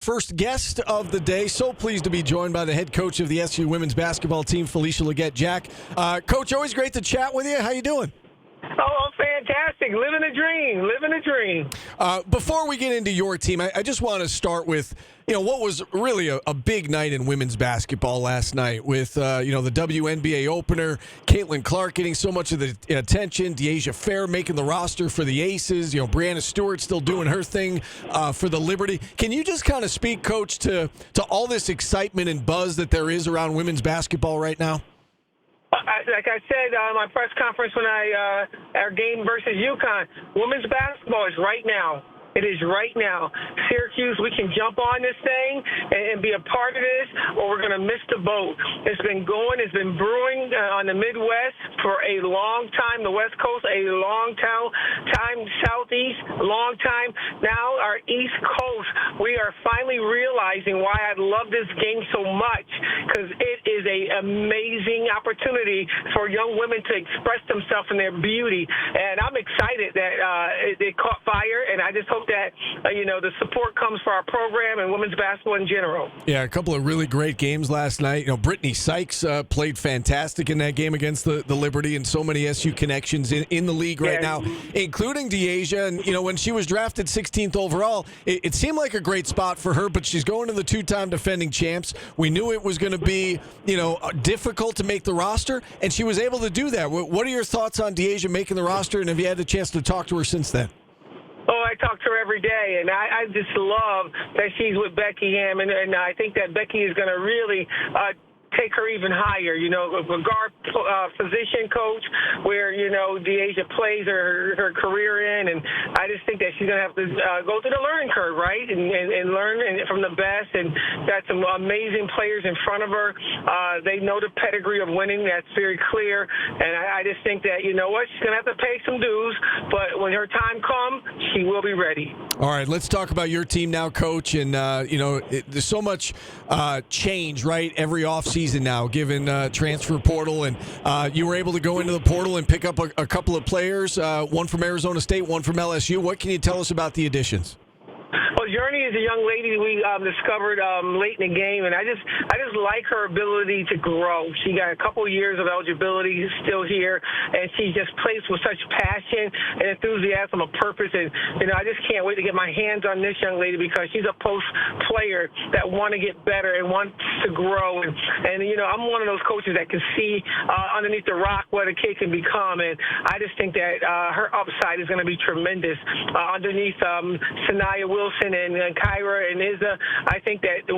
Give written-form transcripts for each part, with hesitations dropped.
first guest of the day. So pleased to be joined by the head coach of the SU women's basketball team, Felisha Legette-Jack. Coach, always great to chat with you. How you doing? Oh, fantastic. Living a dream. Before we get into your team, I just want to start with, what was really a big night in women's basketball last night with, the WNBA opener, Caitlin Clark getting so much of the attention, Deasia Fair making the roster for the Aces, Brianna Stewart still doing her thing for the Liberty. Can you just kind of speak, Coach, to all this excitement and buzz that there is around women's basketball right now? Like I said in my press conference when our game versus UConn, women's basketball is right now. It is right now. Syracuse, we can jump on this thing and be a part of this, or we're going to miss the boat. It's been brewing on the Midwest for a long time, the West Coast, a long time, Southeast, long time. Now our East Coast, we are finally realizing why I love this game so much, because it is an amazing opportunity for young women to express themselves in their beauty. And I'm excited that it caught fire, and I just hope that, the support comes for our program and women's basketball in general. Yeah, a couple of really great games last night. Brittany Sykes played fantastic in that game against the Liberty, and so many SU connections in the league right now, including Deasia. And, when she was drafted 16th overall, it seemed like a great spot for her, but she's going to the two-time defending champs. We knew it was going to be, difficult to make the roster, and she was able to do that. What are your thoughts on Deasia making the roster, and have you had the chance to talk to her since then? Oh, I talk to her every day, and I just love that she's with Becky Ham, and I think that Becky is going to really take her even higher, a guard position coach where, Deasia plays her career in, and I just think that she's going to have to go through the learning curve, right, and learn from the best, and got some amazing players in front of her. They know the pedigree of winning. That's very clear, and I just think that, she's going to have to pay some dues, but when her time comes, she will be ready. All right, let's talk about your team now, Coach, and, there's so much change, right, every offseason now, given transfer portal, and you were able to go into the portal and pick up a couple of players, one from Arizona State, one from LSU. What can you tell us about the additions? Well, Journey is a young lady we discovered late in the game, and I just like her ability to grow. She got a couple years of eligibility still here, and she just plays with such passion and enthusiasm of purpose. And I just can't wait to get my hands on this young lady, because she's a post player that want to get better and wants to grow. And I'm one of those coaches that can see underneath the rock what a kid can become, and I just think that her upside is going to be tremendous underneath Sanaya Wilson and Kyra and Izza. I think that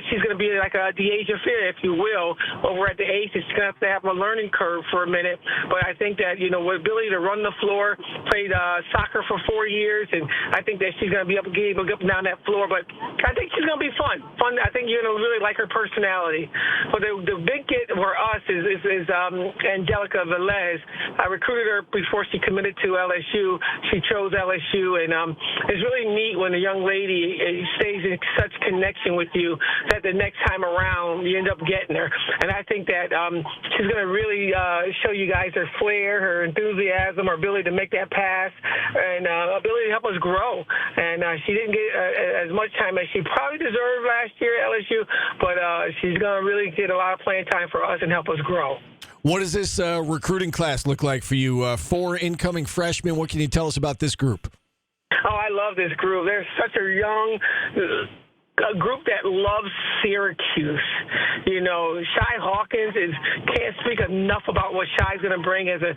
she's going to be like a Deasia Fair, if you will, over at the Aces. She's going to have a learning curve for a minute, but I think that, with ability to run the floor, played soccer for 4 years, and I think that she's going to be able to get up and down that floor, but I think she's going to be fun. I think you're going to really like her personality. But the big get for us is Angelica Velez. I recruited her before she committed to LSU. She chose LSU, and it's really neat when a young lady stays in such connection with you that the next time around you end up getting her. And I think that she's going to really show you guys her flair, her enthusiasm, her ability to make that pass, and ability to help us grow. And she didn't get as much time as she probably deserved last year at LSU, but she's going to really get a lot of playing time for us and help us grow. What does this recruiting class look like for you? 4 incoming freshmen. What can you tell us about this group? Oh, I love this group. They're such a young group that loves Syracuse. Shy Hawkins can't speak enough about what Shy's going to bring as a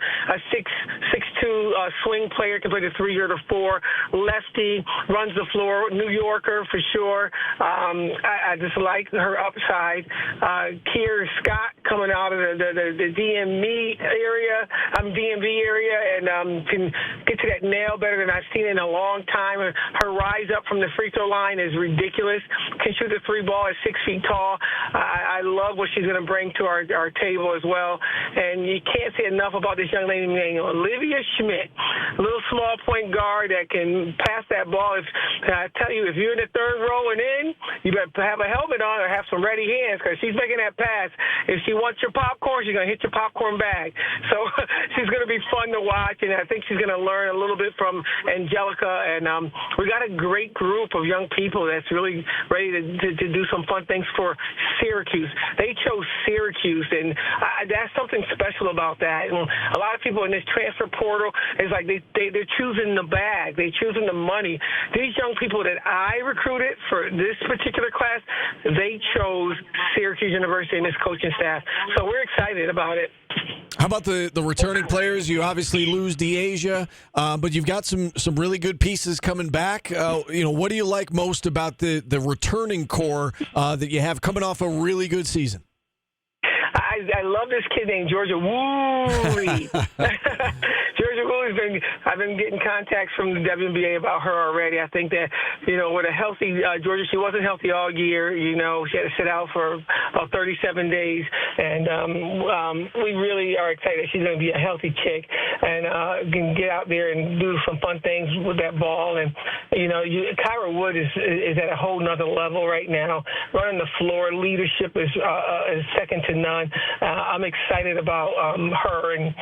6'2" swing player, can play the 3 or the 4. Lefty, runs the floor, New Yorker for sure. I just like her upside. Kier Scott coming out of the DMV area, and can get to that nail better than I've seen in a long time. Her rise up from the free throw line is ridiculous. Can shoot the 3 ball at 6 feet tall. I love what she's going to bring to our table as well. And you can't say enough about this young lady named Olivia Schmidt, a little small point guard that can pass that ball. I tell you, if you're in the third row and in, you better have a helmet on or have some ready hands, because she's making that pass. If she wants your popcorn, she's going to hit your popcorn bag. So she's going to be fun to watch, and I think she's going to learn a little bit from Angelica. And we got a great group of young people that's really ready to do some fun things for Syracuse. They chose Syracuse, and that's something special about that. And a lot of people in this transfer portal is like they're choosing the bag, they're choosing the money. These young people that I recruited for this particular class, they chose Syracuse University and this coaching staff. So we're excited about it. How about the returning players? You obviously lose DeAsia, but you've got some really good pieces coming back. What do you like most about the returning core that you have coming off a really good season? I love this kid named Georgia Woolley. Georgia Woolley's I've been getting contacts from the WNBA about her already. I think that, with a healthy Georgia, she wasn't healthy all year. She had to sit out for about 37 days. And we really are excited she's going to be a healthy chick and can get out there and do some fun things with that ball. And, Kyra Wood is at a whole nother level right now. Running the floor, leadership is second to none. I'm excited about her. And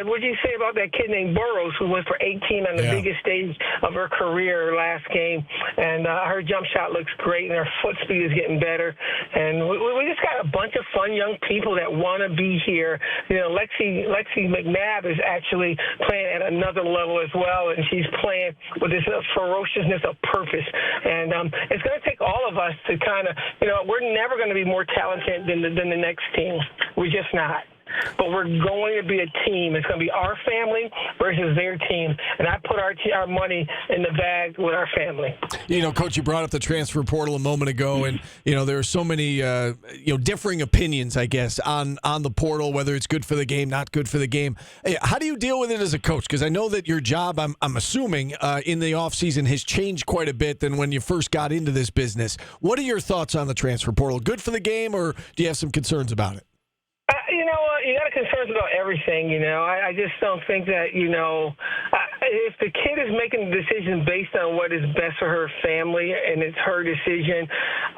what did you say about that kid named Burrows, who went for 18 on the biggest stage of her career last game? And her jump shot looks great, and her foot speed is getting better. And we just got a bunch of fun young people that want to be here. Lexi McNabb is actually playing at another level as well, and she's playing with this ferociousness of purpose. And it's going to take all of us to kind of, we're never going to be more talented than the next team. We're just not. But we're going to be a team. It's going to be our family versus their team. And I put our money in the bag with our family. Coach, you brought up the transfer portal a moment ago, and, there are so many, differing opinions, I guess, on the portal, whether it's good for the game, not good for the game. How do you deal with it as a coach? Because I know that your job, I'm assuming, in the offseason has changed quite a bit than when you first got into this business. What are your thoughts on the transfer portal? Good for the game, or do you have some concerns about it? You got concerns about everything, I just don't think that, if the kid is making a decision based on what is best for her family and it's her decision,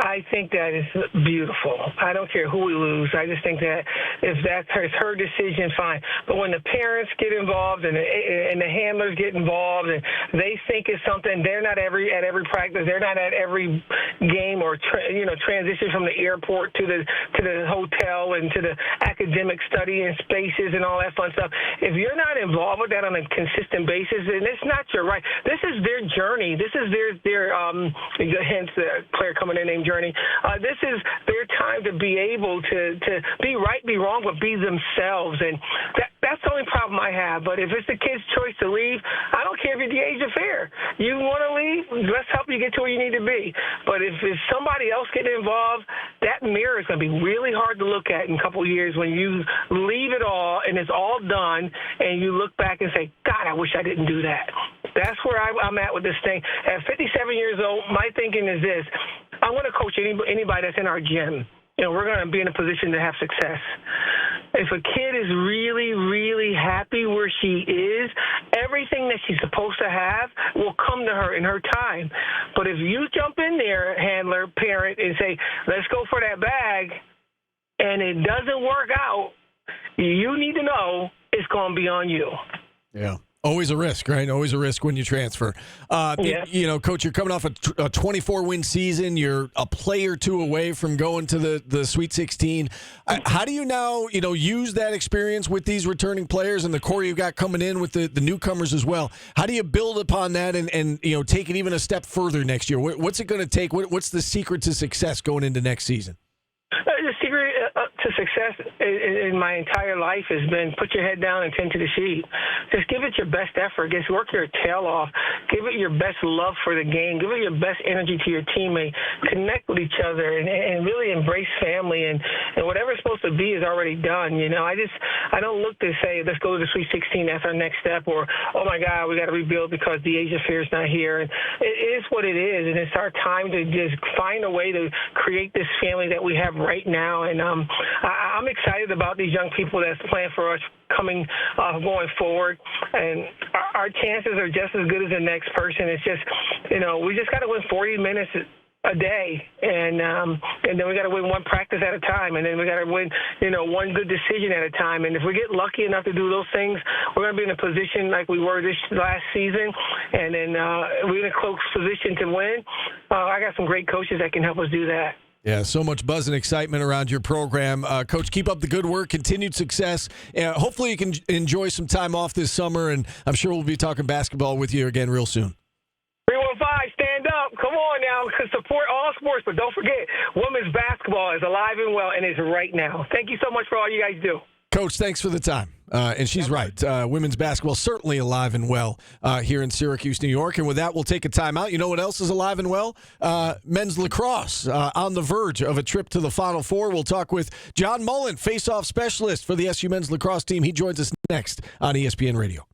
I think that is beautiful. I don't care who we lose. I just think that if that's her decision, fine. But when the parents get involved and the handlers get involved and they think it's something, they're not at every practice, they're not at every game or transition from the airport to the hotel and to the academic study and spaces and all that fun stuff. If you're not involved with that on a consistent basis, then it's not your right. This is their journey. This is their hence the player coming in named Journey. This is their time to be able to be right, be wrong, but be themselves. And that's the only problem I have. But if it's the kid's choice to leave, I don't care if you're the age of fair. You want to leave, let's help you get to where you need to be. But if it's somebody else getting involved, that mirror is going to be really hard to look at in a couple of years when you leave it all and it's all done and you look back and say, God, I wish I didn't do that. That's where I'm at with this thing. At 57 years old, my thinking is this. I want to coach anybody that's in our gym. We're going to be in a position to have success. If a kid is really, really happy where she is, everything that she's supposed to have will come to her in her time. But if you jump in there, handler, parent, and say, let's go for that bag, and it doesn't work out, you need to know it's going to be on you. Yeah. Always a risk, right? Always a risk when you transfer. Coach, you're coming off a 24-win season. You're a play or two away from going to the Sweet 16. How do you now, use that experience with these returning players and the core you've got coming in with the newcomers as well? How do you build upon that and take it even a step further next year? What's it going to take? What's the secret to success going into next season? The secret to success in my entire life has been put your head down and tend to the sheep. Just give it your best effort. Just work your tail off. Give it your best love for the game. Give it your best energy to your teammate. Connect with each other and really embrace family. And whatever's supposed to be is already done. I don't look to say, let's go to the Sweet 16. That's our next step. Or, oh, my God, we got to rebuild because the Asia Fair's not here. And it is what it is. And it's our time to just find a way to create this family that we have right now. And I'm excited about these young people that's playing for us going forward. And our chances are just as good as the next person. It's just, we just got to win 40 minutes a day, and then we got to win one practice at a time, and then we got to win, one good decision at a time. And if we get lucky enough to do those things, we're going to be in a position like we were this last season, and then we're in a close position to win. I got some great coaches that can help us do that. Yeah, so much buzz and excitement around your program. Coach, keep up the good work, continued success. Hopefully you can enjoy some time off this summer, and I'm sure we'll be talking basketball with you again real soon. 315, stand up. Come on now. Support all sports, but don't forget, women's basketball is alive and well, and is right now. Thank you so much for all you guys do. Coach, thanks for the time. And she's right. Women's basketball certainly alive and well here in Syracuse, New York. And with that, we'll take a timeout. You know what else is alive and well? Men's lacrosse on the verge of a trip to the Final Four. We'll talk with John Mullen, face-off specialist for the SU men's lacrosse team. He joins us next on ESPN Radio.